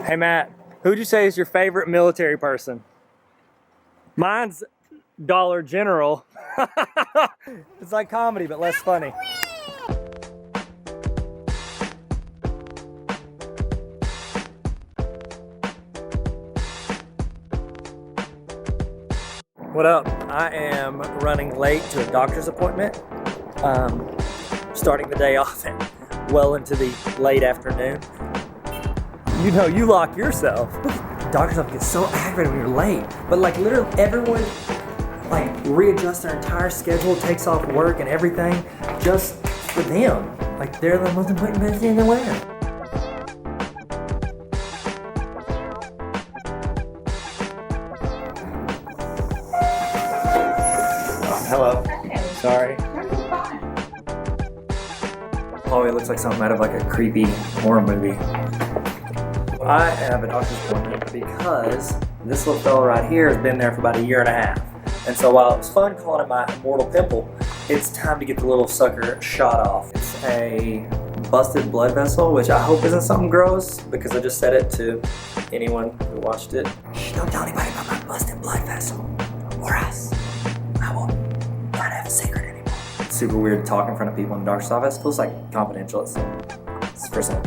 Hey Matt, who'd you say is your favorite military person? Mine's Dollar General. It's like comedy, but less funny. What up? I am running late to a doctor's appointment. Starting the day off at well into the late afternoon. You know, you lock yourself. Doctors often get so aggravated when you're late. But like literally everyone like readjusts their entire schedule, takes off work and everything just for them. Like they're the most important person in the world. Hello. Sorry. Oh, it looks like something out of like a creepy horror movie. I have a doctor's appointment because this little fella right here has been there for about 1.5 years. And so while it was fun calling it my immortal pimple, it's time to get the little sucker shot off. It's a busted blood vessel, which I hope isn't something gross because I just said it to anyone who watched it. Shh, don't tell anybody about my busted blood vessel or else I will not have a secret anymore. It's super weird to talk in front of people in the doctor's office. It feels like confidential. It's for some.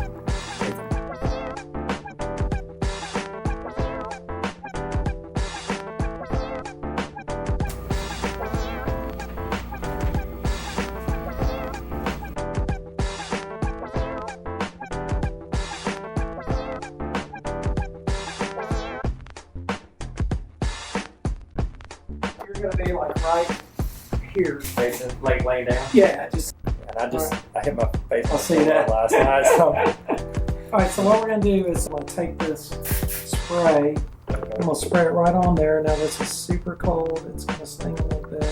You're gonna be like right here. Facing, like laying down? Yeah, just. And I hit my face I'll see that last night. So. Alright, so what we're gonna do is I'm gonna take this spray. I'm gonna spray it right on there. Now this is super cold. It's gonna sting a little bit.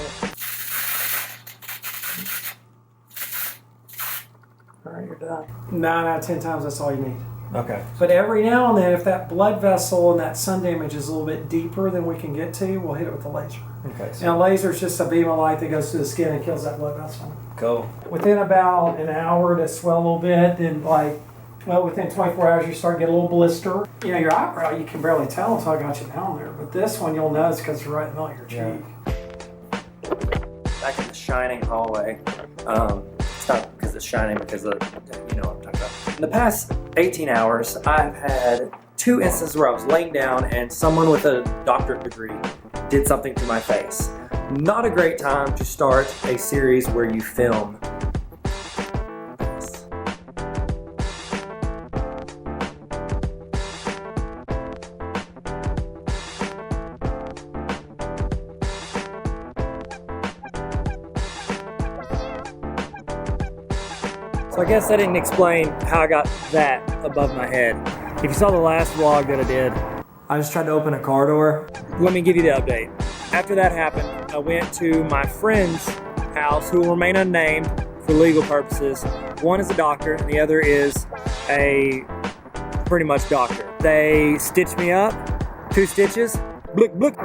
Alright, you're done. 9 out of 10 times, that's all you need. Okay. But every now and then, if that blood vessel and that sun damage is a little bit deeper than we can get to, we'll hit it with a laser. Okay. So. Now, a laser is just a beam of light that goes through the skin and kills that blood vessel. Cool. Within about an hour to swell a little bit, then within 24 hours you start getting a little blister. You know, your eyebrow, you can barely tell until I got you down there. But this one you'll notice because it's right in the middle of your cheek. Back in the shining hallway. It's not because it's shining, because of, you know what I'm talking about. In the past 18 hours, I've had 2 instances where I was laying down and someone with a doctorate degree did something to my face. Not a great time to start a series where you film. So I guess I didn't explain how I got that above my head. If you saw the last vlog that I did, I just tried to open a car door. Let me give you the update. After that happened, I went to my friend's house, who will remain unnamed for legal purposes. One is a doctor and the other is a pretty much doctor. They stitched me up, 2 stitches, blick, blick.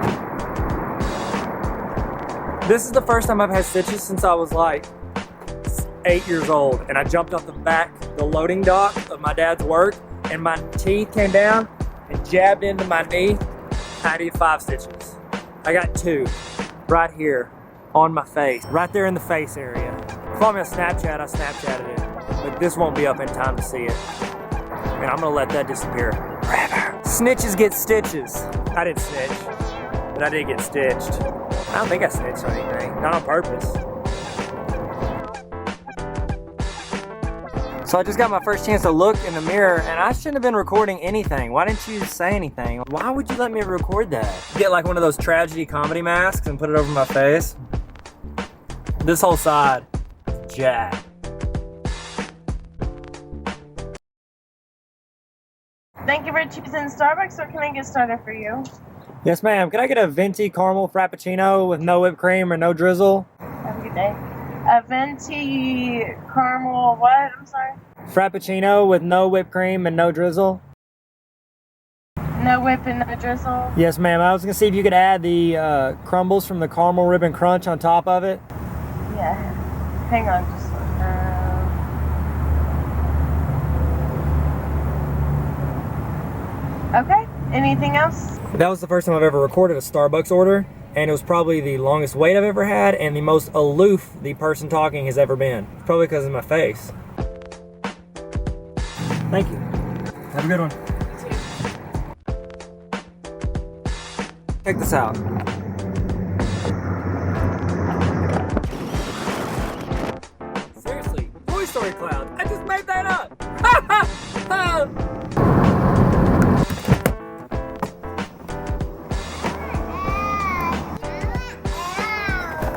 This is the first time I've had stitches since I was like 8 years old, and I jumped off the loading dock of my dad's work, and my teeth came down and jabbed into my knee. I did 5 stitches. I got 2 right here on my face, right there in the face area. Call me a Snapchat, I Snapchatted it, but this won't be up in time to see it. And I'm gonna let that disappear forever. Snitches get stitches. I didn't snitch, but I did get stitched. I don't think I snitched on anything, not on purpose. So I just got my first chance to look in the mirror, and I shouldn't have been recording anything. Why didn't you say anything? Why would you let me record that? Get like one of those tragedy comedy masks and put it over my face. This whole side, jacked. Thank you for choosing Starbucks. What can I get started for you? Yes, ma'am. Can I get a venti caramel frappuccino with no whipped cream or no drizzle? Have a good day. A venti caramel what? I'm sorry? Frappuccino with no whipped cream and no drizzle. No whip and no drizzle? Yes, ma'am. I was going to see if you could add the crumbles from the caramel ribbon crunch on top of it. Yeah. Hang on just a Okay. Anything else? That was the first time I've ever recorded a Starbucks order, and it was probably the longest wait I've ever had and the most aloof the person talking has ever been. Probably because of my face. Thank you. Have a good one. Check this out. Seriously, Toy Story cloud. I just made that up.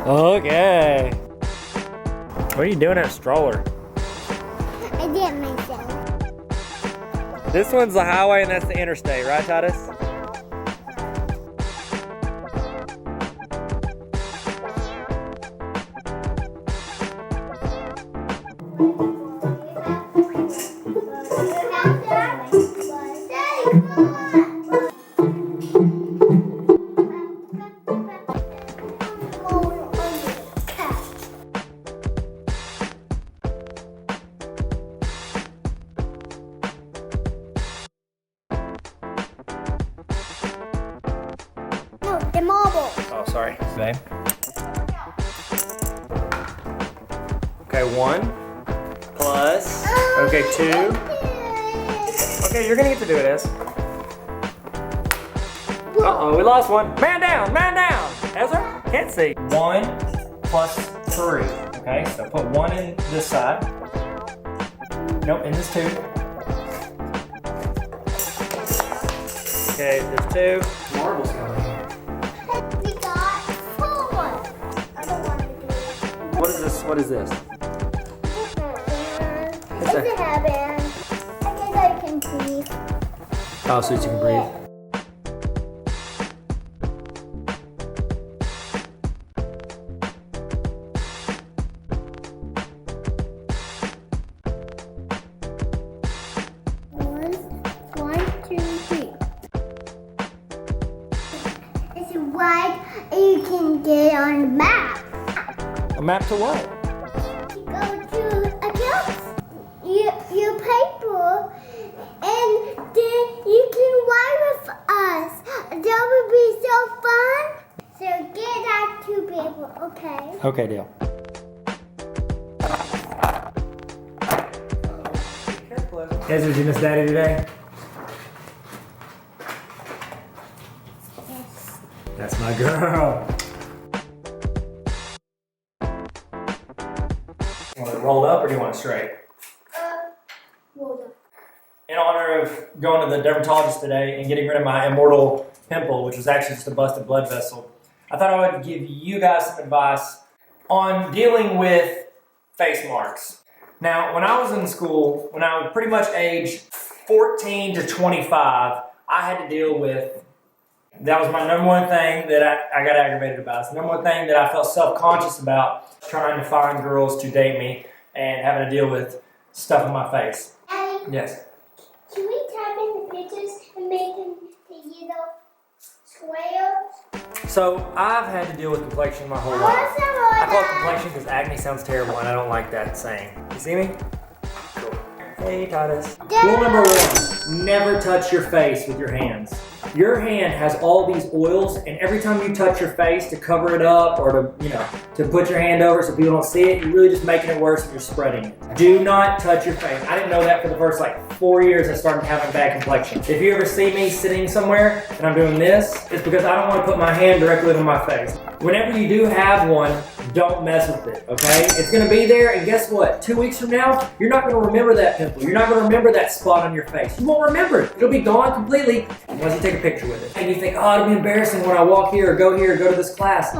Okay. What are you doing at a stroller? I did myself. This one's the highway and that's the interstate, right, Titus? No, the marble. Oh, sorry. Babe. Okay, 1 plus. Okay, 2. Okay, you're gonna get to do it, Ez. Uh-oh, we lost one. Man down, man down. Ezra, can't see. 1 plus 3. Okay, so put 1 in this side. Nope, in this 2. Okay, there's 2. Marbles going here. We got 4. I don't want to do it. What is this? What is this? It's a hairband. I guess I can breathe. Oh, so you can breathe. One, two, three. It's wide and you can get on the map. A map to what? You go to a house, your paper, and then you can ride with us. That would be so fun. So get that to paper, okay? Okay, deal. Ezra, did you miss Daddy today? Yes. That's my girl. You want it rolled up or do you want it straight? Hold on. In honor of going to the dermatologist today and getting rid of my immortal pimple, which was actually just a busted blood vessel, I thought I would give you guys some advice on dealing with face marks. Now, when I was in school, when I was pretty much age 14 to 25, I had to deal with, that was my number one thing that I got aggravated about. It's the number one thing that I felt self-conscious about, trying to find girls to date me and having to deal with stuff on my face. Ellie, Yes. can we type in the pictures and make them the squares? So I've had to deal with complexion my whole life. I call it complexion because acne sounds terrible and I don't like that saying. You see me? Cool. Hey, Titus. Rule number 1, never touch your face with your hands. Your hand has all these oils, and every time you touch your face to cover it up or to, to put your hand over so people don't see it, you're really just making it worse and you're spreading it. Do not touch your face. I didn't know that for the first 4 years I started having bad complexion. If you ever see me sitting somewhere and I'm doing this, it's because I don't want to put my hand directly over my face. Whenever you do have one, don't mess with it, okay? It's gonna be there, and guess what? 2 weeks from now, you're not gonna remember that pimple. You're not gonna remember that spot on your face. You won't remember it. It'll be gone completely unless you take a picture with it. And you think, oh, it'll be embarrassing when I walk here or go to this class.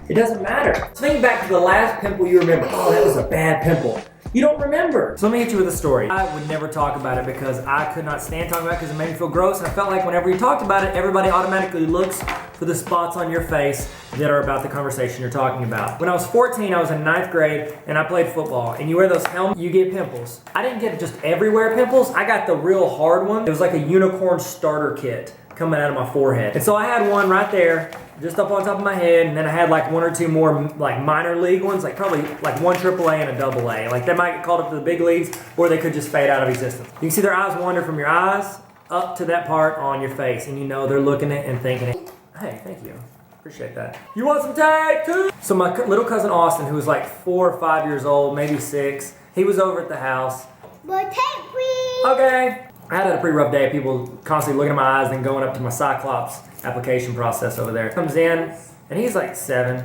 It doesn't matter. So think back to the last pimple you remember. Oh, that was a bad pimple. You don't remember. So let me hit you with a story. I would never talk about it because I could not stand talking about it because it made me feel gross, and I felt like whenever you talked about it, everybody automatically looks for the spots on your face that are about the conversation you're talking about. When I was 14, I was in 9th grade and I played football, and you wear those helmets, you get pimples. I didn't get just everywhere pimples, I got the real hard one. It was like a unicorn starter kit coming out of my forehead. And so I had one right there, just up on top of my head, and then I had 1 or 2 more minor league ones, probably 1 AAA and a AA. They might get called up to the big leagues, or they could just fade out of existence. You can see their eyes wander from your eyes up to that part on your face, and you know they're looking at it and thinking it. Hey, thank you. Appreciate that. You want some tattoo? So my little cousin Austin, who was like 4 or 5 years old, maybe 6, he was over at the house. More tape, please. Okay. I had a pretty rough day of people constantly looking at my eyes and going up to my Cyclops application process over there. Comes in, and he's like 7,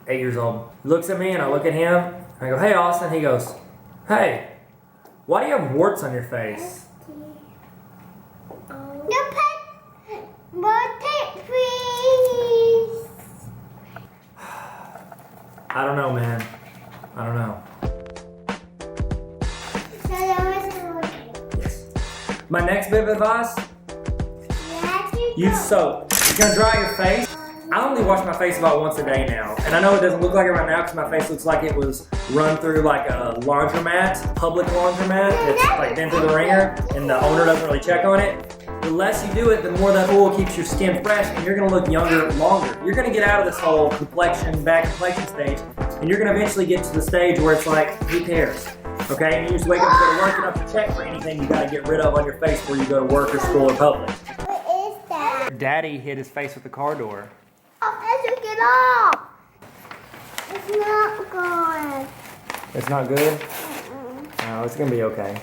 8 years old. He looks at me, and I look at him, and I go, hey, Austin. He goes, hey, why do you have warts on your face? More tape, please. I don't know, man. I don't know. Yes. My next bit of advice, use soap. You're gonna dry your face. I only wash my face about once a day now. And I know it doesn't look like it right now because my face looks like it was run through like a laundromat, public laundromat. It's like been through the ringer and the owner doesn't really check on it. The less you do it, the more that oil keeps your skin fresh and you're gonna look younger longer. You're gonna get out of this whole bad complexion stage, and you're gonna eventually get to the stage where it's like, who cares? Okay, and you just wake up and go to work, you don't have to check for anything you gotta get rid of on your face before you go to work or school or public. What is that? Daddy hit his face with the car door. I took it off. It's not good. It's not good? No, it's gonna be okay.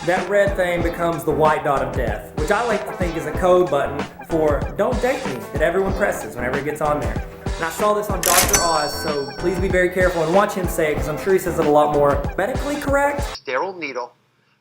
That red thing becomes the white dot of death, which I like to think is a code button for don't date me that everyone presses whenever it gets on there. And I saw this on Dr. Oz, so please be very careful and watch him say it because I'm sure he says it a lot more medically correct. Sterile needle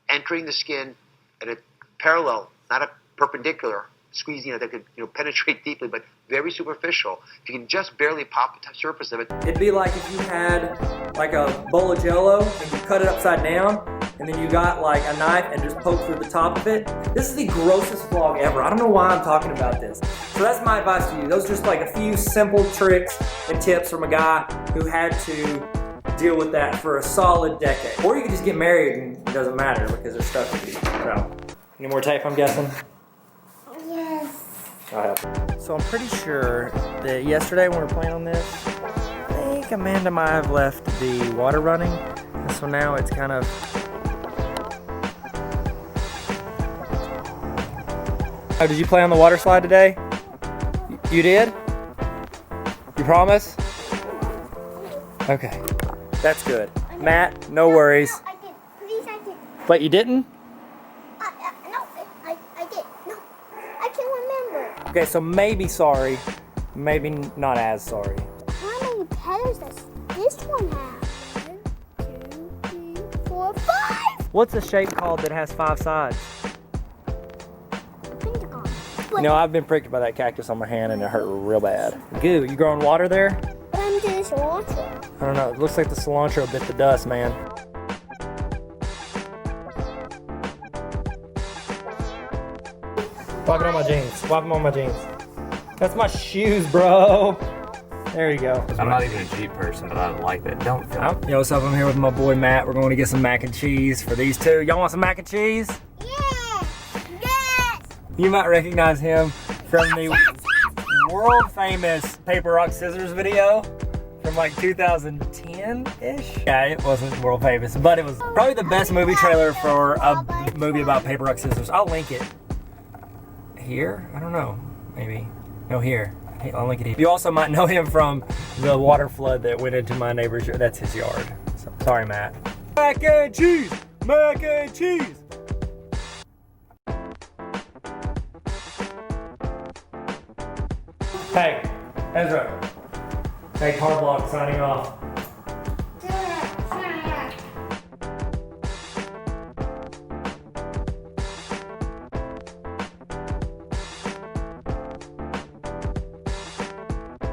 entering the skin at a parallel, not a perpendicular squeeze, that could penetrate deeply, but very superficial. If you can just barely pop the surface of it. It'd be like if you had like a bowl of Jell-O and you cut it upside down, and then you got like a knife and just poke through the top of it. This is the grossest vlog ever. I don't know why I'm talking about this. So that's my advice to you. Those are just like a few simple tricks and tips from a guy who had to deal with that for a solid decade. Or you could just get married and it doesn't matter because they're stuck with you. So, any more tape, I'm guessing? Yes. I'll help. So I'm pretty sure that yesterday when we were playing on this, I think Amanda might have left the water running. And so now it's kind of... Oh, did you play on the water slide today? You did? You promise? Okay, that's good. Matt, no worries. No, I did. Please, I did. Wait, you didn't? No, I did. No, I can't remember. Okay, so maybe sorry, maybe not as sorry. How many petals does this one have? 1, 2, 3, 4, 5. What's a shape called that has 5 sides? Pentagon. No, I've been pricked by that cactus on my hand and it hurt real bad. Goo, you growing water there? But I'm doing cilantro. I don't know, it looks like the cilantro bit the dust, man. Wipe it on my jeans, wipe them on my jeans. That's my shoes, bro. There you go. I'm not even a Jeep person, but I like that. Don't film. Yo, what's up? I'm here with my boy Matt. We're going to get some mac and cheese for these two. Y'all want some mac and cheese? Yes. Yes. You might recognize him from the world famous paper, rock, scissors video from like 2010-ish. Yeah, it wasn't world famous, but it was probably the best movie trailer for a movie about paper, rock, scissors. I'll link it. Here? I don't know. Maybe. No, here. I'll link it here. You also might know him from the water flood that went into my neighbor's yard. That's his yard. So, sorry, Matt. Mac and cheese! Mac and cheese! Hey, Ezra. Hey, Carblock signing off.